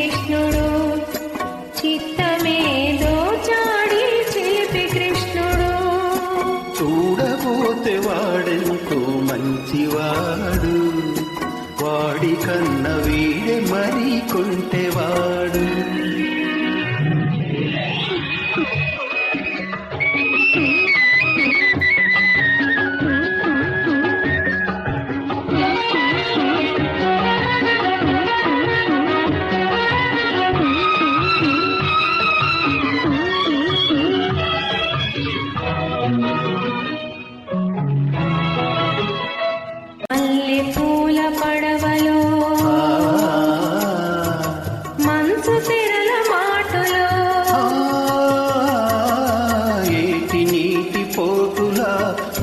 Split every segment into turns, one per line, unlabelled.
కృష్ణుడు చిత్తమేదో చాడి చిలిపి కృష్ణుడు
చూడబోతే వాడెంతో మంచివాడు వాడి కన్న వీడే మరి కొంటెవాడు
మల్లె పూల పడవలో మనసు తెరల మాటలో
ఏటి నీటి పోటుల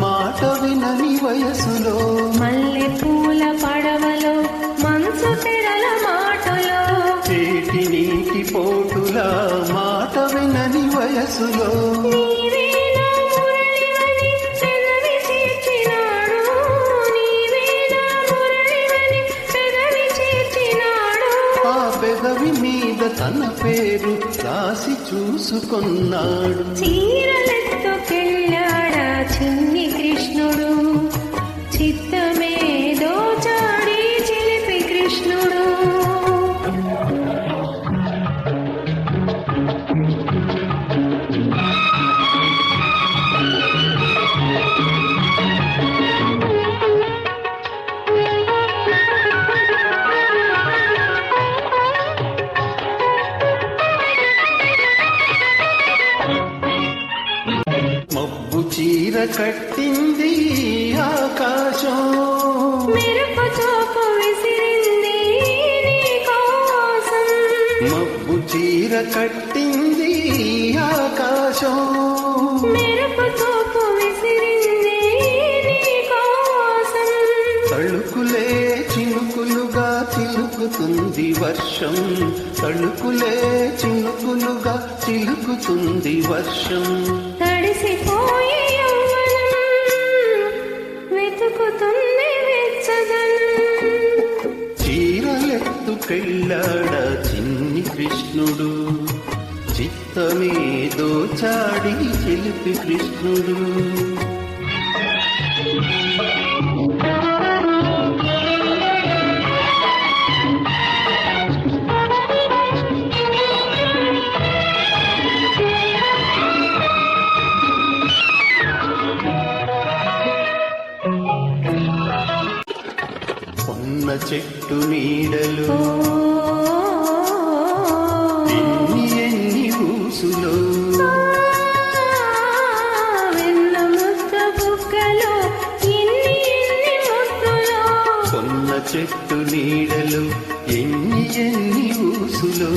మాట వినని వయసులో
మల్లె పూల పడవలో మనసు తెరల మాటలో
ఏటి నీటి పోటుల మాట వినని వయసులో పెదవి మీద తన పేరు రాసి చూసుకున్నాడు
చీరలెత్తుకెళ్ళాడా చిన్ని కృష్ణుడు చిత్తమేదో చాడి చిలిపి కృష్ణుడు
మబ్బు చీర కట్టింది ఆకాశం
మెరుపు చూపు విసిరింది నీ కోసం
మబ్బు చీర కట్టింది ఆకాశం
మెరుపు చూపు విసిరింది నీ కోసం
తళుకులే చినుకులుగా చిలుకుతుంది వర్షం తళుకులే చినుకులుగా చిలుకుతుంది వర్షం
తడిసిపోయే యవ్వనం వెతుకుతుంది వెచ్చదనం
చీరలెత్తుకెళ్ళాడా చిన్ని కృష్ణుడు చిత్తమేదో చాడి చిలిపి కృష్ణుడు ఉన్న చెట్టు నీడలు ఎన్ని ఎన్ని ఊసులో
వెన్న ముద్ద బుగ్గలో ఎన్ని ఎన్ని ముద్దులో
కొన్న చెట్టు నీడలు ఎన్ని ఎన్ని ఊసులో